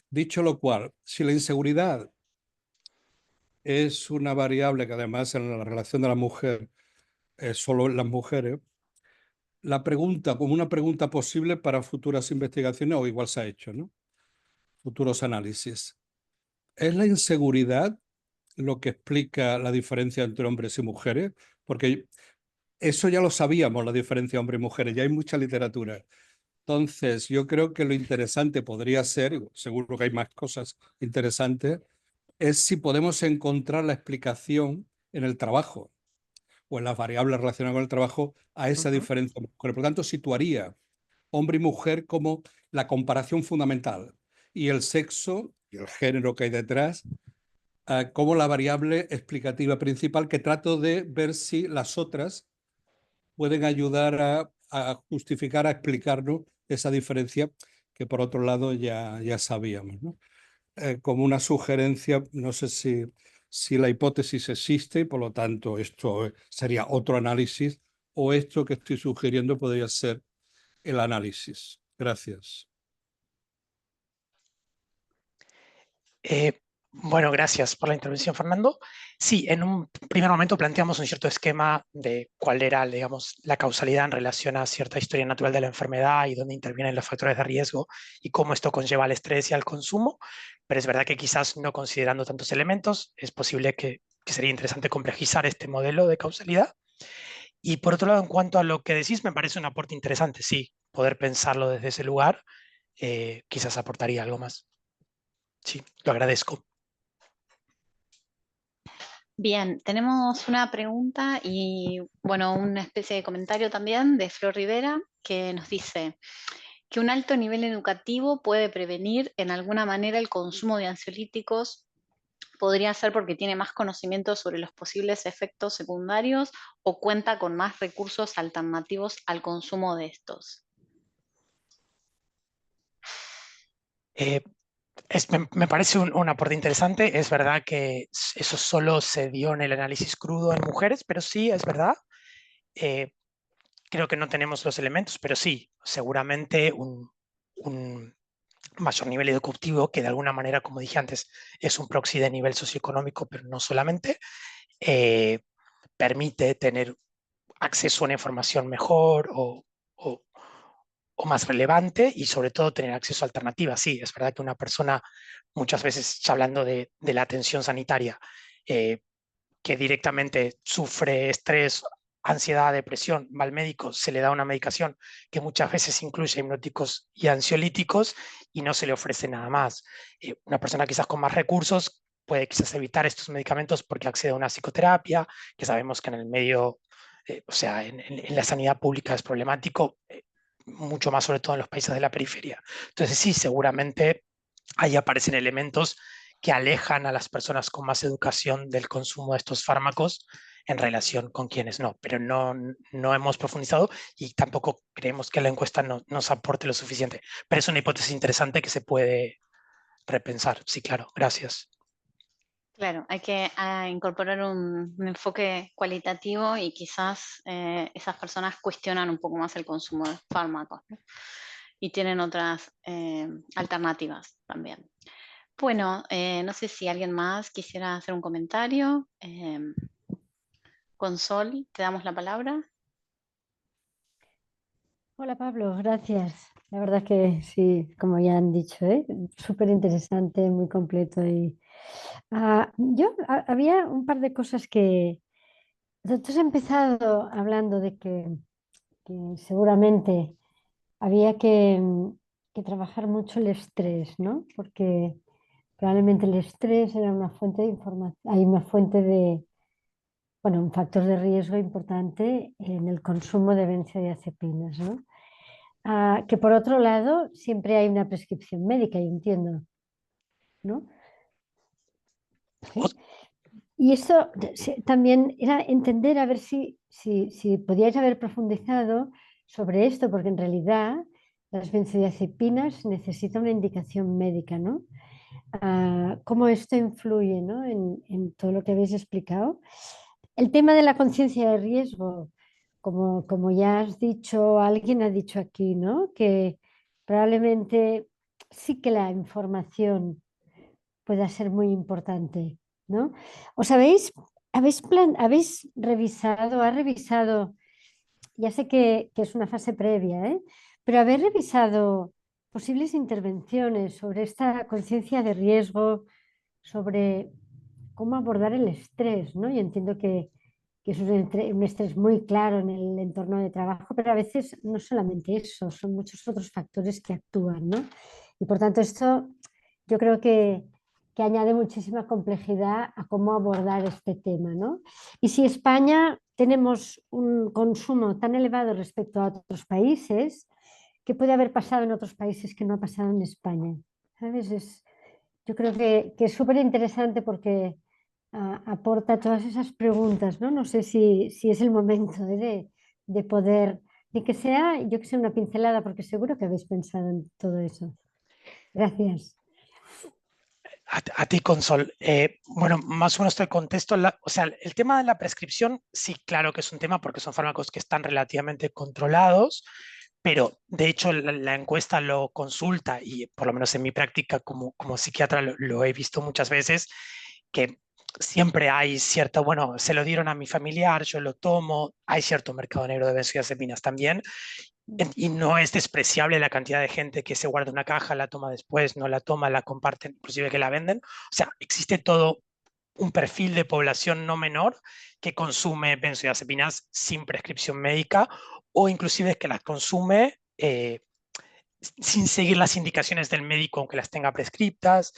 Dicho lo cual, si la inseguridad es una variable que además en la relación de la mujer es solo en las mujeres, la pregunta, como una pregunta posible para futuras investigaciones, o igual se ha hecho, ¿no? Futuros análisis. ¿Es la inseguridad lo que explica la diferencia entre hombres y mujeres? Porque eso ya lo sabíamos, la diferencia entre hombres y mujeres, ya hay mucha literatura. Entonces, yo creo que lo interesante podría ser, seguro que hay más cosas interesantes, es si podemos encontrar la explicación en el trabajo o en las variables relacionadas con el trabajo a esa diferencia. Por lo tanto, situaría hombre y mujer como la comparación fundamental y el sexo y el género que hay detrás como la variable explicativa principal, que trato de ver si las otras pueden ayudar a justificar, a explicarnos esa diferencia que por otro lado ya sabíamos, ¿no? Como una sugerencia, no sé si la hipótesis existe y por lo tanto esto sería otro análisis, o esto que estoy sugiriendo podría ser el análisis. Gracias. Bueno, gracias por la intervención, Fernando. Sí, en un primer momento planteamos un cierto esquema de cuál era, digamos, la causalidad en relación a cierta historia natural de la enfermedad y dónde intervienen los factores de riesgo y cómo esto conlleva al estrés y al consumo, pero es verdad que quizás no considerando tantos elementos, es posible que sería interesante complejizar este modelo de causalidad. Y por otro lado, en cuanto a lo que decís, me parece un aporte interesante, sí, poder pensarlo desde ese lugar, quizás aportaría algo más. Sí, lo agradezco. Bien, tenemos una pregunta y, bueno, una especie de comentario también de Flor Rivera que nos dice que un alto nivel educativo puede prevenir en alguna manera el consumo de ansiolíticos. Podría ser porque tiene más conocimiento sobre los posibles efectos secundarios o cuenta con más recursos alternativos al consumo de estos. Eh, me parece un aporte interesante. Es verdad que eso solo se dio en el análisis crudo en mujeres, pero sí, es verdad. Eh, creo que no tenemos los elementos, pero sí, seguramente un mayor nivel educativo, que de alguna manera, como dije antes, es un proxy de nivel socioeconómico, pero no solamente, eh, permite tener acceso a una información mejor o, o más relevante y sobre todo tener acceso a alternativas. Sí, es verdad que una persona, muchas veces ya hablando de la atención sanitaria, que directamente sufre estrés, ansiedad, depresión, va al médico, se le da una medicación que muchas veces incluye hipnóticos y ansiolíticos y no se le ofrece nada más. Una persona quizás con más recursos puede quizás evitar estos medicamentos porque accede a una psicoterapia, que sabemos que en el medio, o sea, en la sanidad pública es problemático, mucho más sobre todo en los países de la periferia. Entonces sí, seguramente ahí aparecen elementos que alejan a las personas con más educación del consumo de estos fármacos en relación con quienes no, pero no hemos profundizado y tampoco creemos que la encuesta nos aporte lo suficiente. Pero es una hipótesis interesante que se puede repensar. Sí, claro, gracias. Claro, hay que incorporar un enfoque cualitativo y quizás esas personas cuestionan un poco más el consumo de fármacos, ¿no? Y tienen otras alternativas también. Bueno, no sé si alguien más quisiera hacer un comentario. Consol, te damos la palabra. Hola Pablo, gracias. La verdad que sí, como ya han dicho, súper interesante, muy completo. Había un par de cosas que... Tú has empezado hablando de que seguramente había que trabajar mucho el estrés, ¿no? Porque probablemente el estrés era una fuente de información, hay una fuente de, bueno, un factor de riesgo importante en el consumo de benzodiazepinas, ¿no? Que por otro lado siempre hay una prescripción médica, yo entiendo, ¿no? ¿Sí? Y esto también era entender a ver si podíais haber profundizado sobre esto, porque en realidad las benzodiazepinas necesitan una indicación médica, ¿no? Cómo esto influye, ¿no? en todo lo que habéis explicado. El tema de la conciencia de riesgo, como ya has dicho, alguien ha dicho aquí, ¿no? Que probablemente sí que la información pueda ser muy importante, ¿no? ¿Os habéis revisado, ha revisado, ya sé que es una fase previa, pero habéis revisado posibles intervenciones sobre esta conciencia de riesgo, sobre cómo abordar el estrés, ¿no? Yo entiendo que es un estrés muy claro en el entorno de trabajo, pero a veces no solamente eso, son muchos otros factores que actúan, ¿no? Y por tanto esto yo creo que añade muchísima complejidad a cómo abordar este tema, ¿no? Y si España tenemos un consumo tan elevado respecto a otros países, ¿qué puede haber pasado en otros países que no ha pasado en España? ¿Sabes? Yo creo que es súper interesante porque aporta todas esas preguntas, ¿no? No sé si es el momento de poder, de que sea, yo que sé, una pincelada, porque seguro que habéis pensado en todo eso. Gracias. A ti, Consol. Bueno, más o menos te contesto. O sea, el tema de la prescripción, sí, claro que es un tema porque son fármacos que están relativamente controlados, pero de hecho la encuesta lo consulta y por lo menos en mi práctica como psiquiatra lo he visto muchas veces, que siempre hay cierta, bueno, se lo dieron a mi familiar, yo lo tomo, hay cierto mercado negro de benzodiazepinas también. Y no es despreciable la cantidad de gente que se guarda una caja, la toma después, no la toma, la comparten, inclusive que la venden. O sea, existe todo un perfil de población no menor que consume benzodiazepinas sin prescripción médica o inclusive que las consume sin seguir las indicaciones del médico aunque las tenga prescriptas,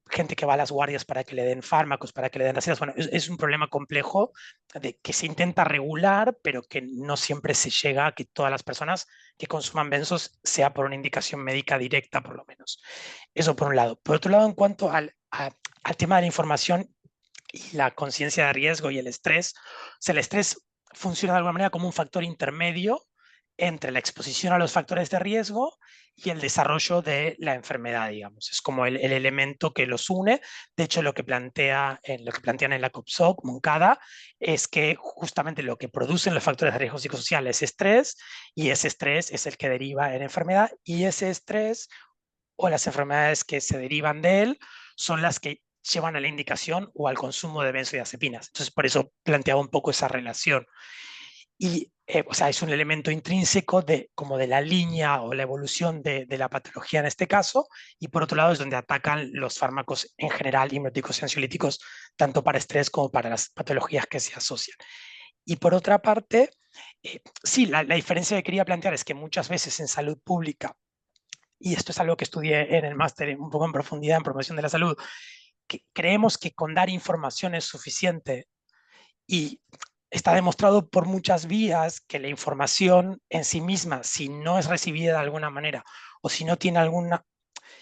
gente que va a las guardias para que le den fármacos, para que le den recetas. Bueno, es un problema complejo de que se intenta regular, pero que no siempre se llega a que todas las personas que consuman benzos sea por una indicación médica directa, por lo menos. Eso por un lado. Por otro lado, en cuanto al tema de la información y la conciencia de riesgo y el estrés, o sea, el estrés funciona de alguna manera como un factor intermedio entre la exposición a los factores de riesgo y el desarrollo de la enfermedad, digamos. Es como el elemento que los une. De hecho, lo que plantean en la COPSOC, Moncada, es que justamente lo que producen los factores de riesgo psicosocial es estrés, y ese estrés es el que deriva en enfermedad, y ese estrés o las enfermedades que se derivan de él son las que llevan a la indicación o al consumo de benzodiazepinas. Entonces, por eso planteaba un poco esa relación. Y, o sea, es un elemento intrínseco de, como de la línea o la evolución de la patología en este caso, y por otro lado es donde atacan los fármacos en general, hipnóticos y ansiolíticos, tanto para estrés como para las patologías que se asocian. Y por otra parte, sí, la diferencia que quería plantear es que muchas veces en salud pública, y esto es algo que estudié en el máster un poco en profundidad en promoción de la salud, que creemos que con dar información es suficiente, y está demostrado por muchas vías que la información en sí misma, si no es recibida de alguna manera o si no tiene algún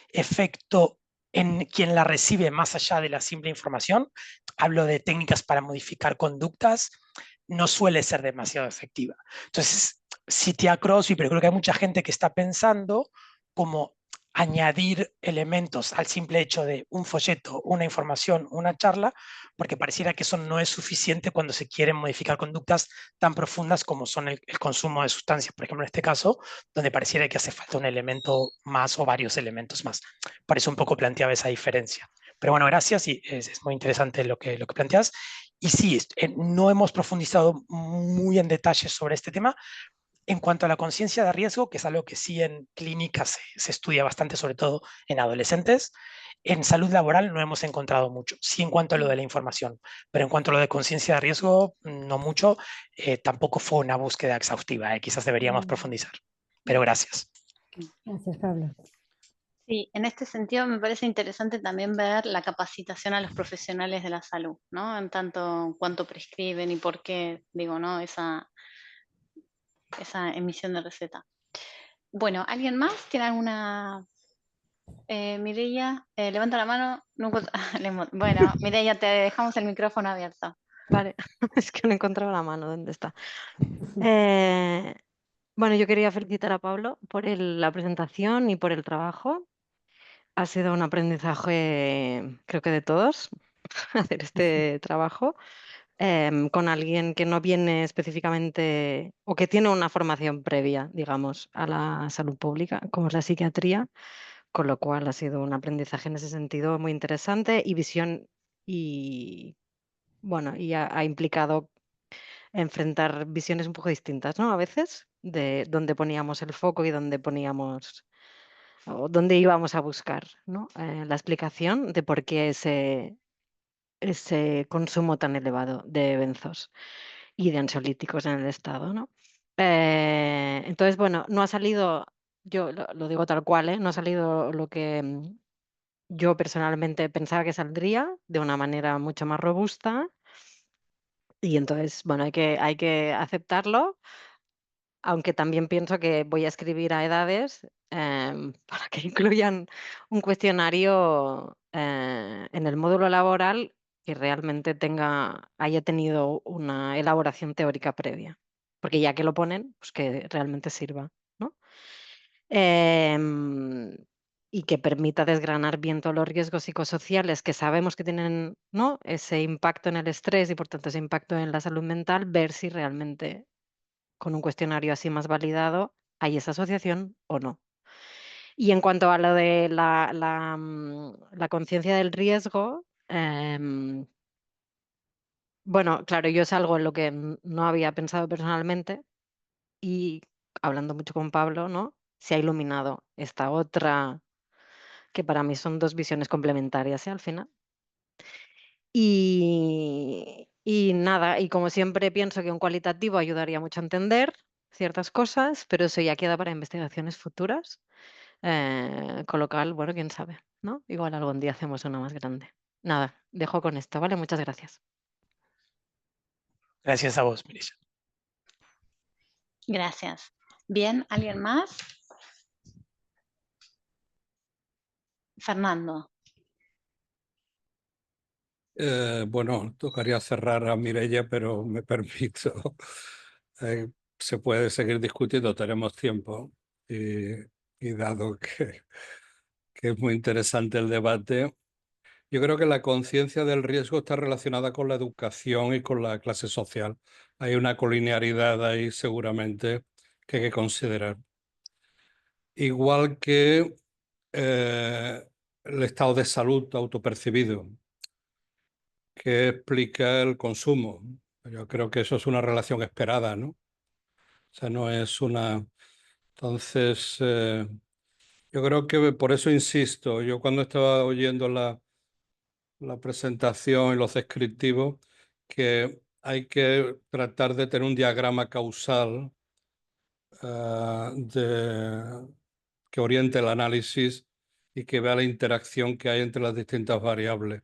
efecto en quien la recibe más allá de la simple información, hablo de técnicas para modificar conductas, no suele ser demasiado efectiva. Entonces, cité a Crosby, pero creo que hay mucha gente que está pensando como añadir elementos al simple hecho de un folleto, una información, una charla, porque pareciera que eso no es suficiente cuando se quieren modificar conductas tan profundas como son el consumo de sustancias, por ejemplo, en este caso, donde pareciera que hace falta un elemento más o varios elementos más. Por eso un poco planteaba esa diferencia. Pero bueno, gracias, y es muy interesante lo que planteas. Y sí, no hemos profundizado muy en detalle sobre este tema. En cuanto a la conciencia de riesgo, que es algo que sí en clínica se estudia bastante, sobre todo en adolescentes, en salud laboral no hemos encontrado mucho. Sí en cuanto a lo de la información, pero en cuanto a lo de conciencia de riesgo, no mucho. Tampoco fue una búsqueda exhaustiva. Quizás deberíamos profundizar. Pero gracias. Gracias, Pablo. Sí, en este sentido me parece interesante también ver la capacitación a los profesionales de la salud, ¿no? En tanto cuánto prescriben y por qué, digo, ¿no? Esa emisión de receta. Bueno, ¿alguien más tiene alguna? Mireia, levanta la mano. Bueno, Mireia, te dejamos el micrófono abierto. Vale, es que no he encontrado la mano, ¿dónde está? Bueno, yo quería felicitar a Pablo por la presentación y por el trabajo. Ha sido un aprendizaje, creo que de todos, hacer este trabajo con alguien que no viene específicamente o que tiene una formación previa, digamos, a la salud pública, como es la psiquiatría, con lo cual ha sido un aprendizaje en ese sentido muy interesante y visión y, bueno, y ha implicado enfrentar visiones un poco distintas, ¿no? A veces, de dónde poníamos el foco y dónde poníamos o dónde íbamos a buscar, ¿no? La explicación de por qué ese consumo tan elevado de benzos y de ansiolíticos en el estado, ¿no? Entonces, bueno, no ha salido, yo lo digo tal cual, ¿eh? No ha salido lo que yo personalmente pensaba que saldría de una manera mucho más robusta. Y entonces, bueno, hay que aceptarlo, aunque también pienso que voy a escribir a edades para que incluyan un cuestionario en el módulo laboral que realmente haya tenido una elaboración teórica previa, porque ya que lo ponen, pues que realmente sirva, ¿no? Y que permita desgranar bien todos los riesgos psicosociales que sabemos que tienen, ¿no?, ese impacto en el estrés y por tanto ese impacto en la salud mental, ver si realmente con un cuestionario así más validado hay esa asociación o no. Y en cuanto a lo de la conciencia del riesgo, bueno, claro, yo es algo en lo que no había pensado personalmente y hablando mucho con Pablo, ¿no?, se ha iluminado esta otra, que para mí son 2 visiones complementarias, al final. Y nada, y como siempre pienso que un cualitativo ayudaría mucho a entender ciertas cosas, pero eso ya queda para investigaciones futuras, con lo cual, bueno, quién sabe, ¿no? Igual algún día hacemos una más grande. Nada, dejo con esto, ¿vale? Muchas gracias. Gracias a vos, Mirella. Gracias. Bien, ¿alguien más? Fernando. Bueno, tocaría cerrar a Mireia, pero me permito. Se puede seguir discutiendo, tenemos tiempo. Y dado que es muy interesante el debate, yo creo que la conciencia del riesgo está relacionada con la educación y con la clase social. Hay una colinearidad ahí seguramente que hay que considerar. Igual que el estado de salud autopercibido, que explica el consumo. Yo creo que eso es una relación esperada, ¿no? O sea, no es una... Entonces, yo creo que por eso insisto, yo cuando estaba oyendo la presentación y los descriptivos, que hay que tratar de tener un diagrama causal que oriente el análisis y que vea la interacción que hay entre las distintas variables.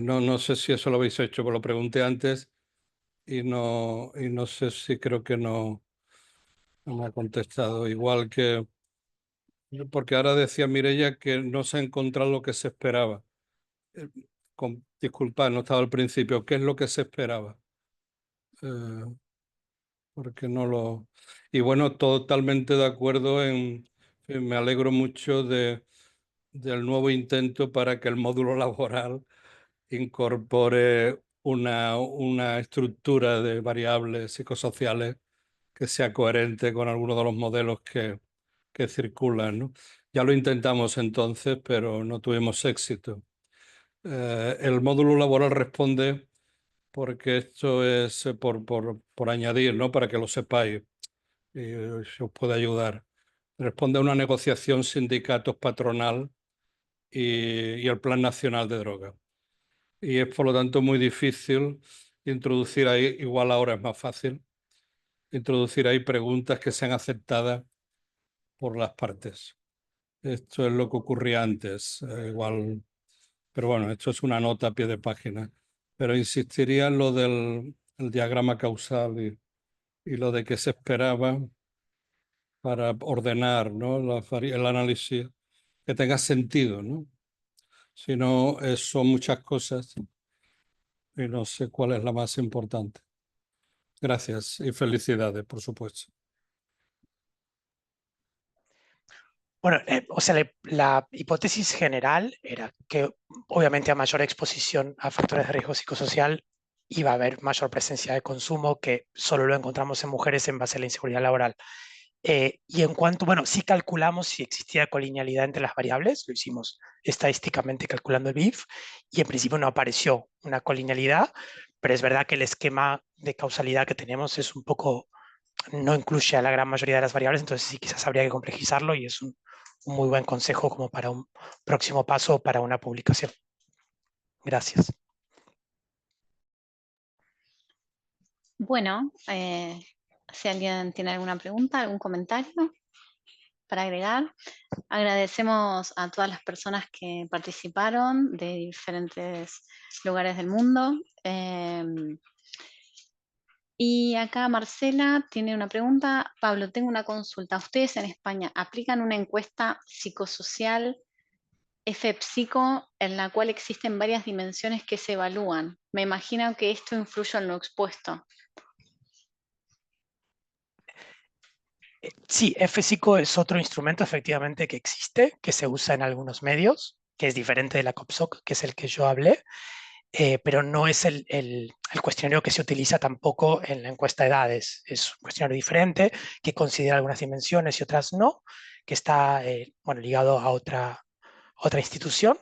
No sé si eso lo habéis hecho, pero lo pregunté antes y no sé si creo que no me ha contestado. Igual que, porque ahora decía Mireia que no se ha encontrado lo que se esperaba. Disculpad, no estaba al principio. ¿Qué es lo que se esperaba? Porque no lo... Y bueno, totalmente de acuerdo me alegro mucho del nuevo intento para que el módulo laboral incorpore una estructura de variables psicosociales que sea coherente con algunos de los modelos que circulan, ¿no? Ya lo intentamos entonces, pero no tuvimos éxito. El módulo laboral responde, porque esto es por añadir, ¿no?, para que lo sepáis y se os puede ayudar. Responde a una negociación sindicatos-patronal y el Plan Nacional de Drogas. Y es por lo tanto muy difícil introducir ahí, igual ahora es más fácil, introducir ahí preguntas que sean aceptadas por las partes. Esto es lo que ocurría antes, igual, pero bueno, esto es una nota a pie de página. Pero insistiría en lo del el diagrama causal y lo de que se esperaba para ordenar, ¿no?, el análisis, que tenga sentido, ¿no? Si no, son muchas cosas y no sé cuál es la más importante. Gracias y felicidades, por supuesto. Bueno, o sea, la hipótesis general era que obviamente a mayor exposición a factores de riesgo psicosocial iba a haber mayor presencia de consumo, que solo lo encontramos en mujeres en base a la inseguridad laboral. Y en cuanto, bueno, sí calculamos si existía colinealidad entre las variables, lo hicimos estadísticamente calculando el BIF, y en principio no apareció una colinealidad, pero es verdad que el esquema de causalidad que tenemos es un poco, no incluye a la gran mayoría de las variables, entonces sí quizás habría que complejizarlo y es un muy buen consejo como para un próximo paso para una publicación. Gracias. Bueno, si alguien tiene alguna pregunta, algún comentario para agregar. Agradecemos a todas las personas que participaron de diferentes lugares del mundo. Y acá Marcela tiene una pregunta. Pablo, tengo una consulta. ¿Ustedes en España aplican una encuesta psicosocial FPSICO en la cual existen varias dimensiones que se evalúan? Me imagino que esto influye en lo expuesto. Sí, FSICO es otro instrumento efectivamente que existe, que se usa en algunos medios, que es diferente de la COPSOC, que es el que yo hablé, pero no es el cuestionario que se utiliza tampoco en la encuesta de edades. Es un cuestionario diferente que considera algunas dimensiones y otras no, que está bueno, ligado a otra institución,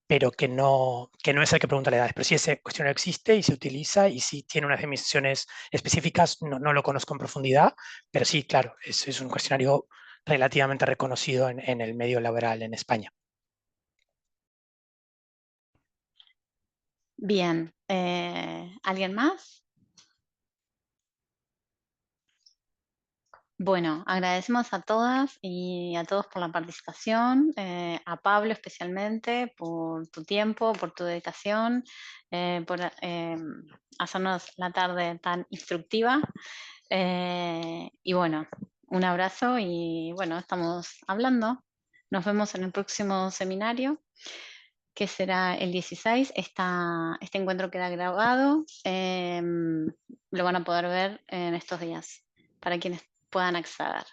pero que no es el que pregunta la edad. Pero sí, ese cuestionario existe y se utiliza, y sí tiene unas dimensiones específicas, no lo conozco en profundidad, pero sí, claro, es un cuestionario relativamente reconocido en el medio laboral en España. Bien, ¿alguien más? Bueno, agradecemos a todas y a todos por la participación, a Pablo especialmente por tu tiempo, por tu dedicación, por hacernos la tarde tan instructiva. Y bueno, un abrazo y bueno, estamos hablando. Nos vemos en el próximo seminario, que será el 16. Este encuentro queda grabado. Lo van a poder ver en estos días para quienes puedan acceder.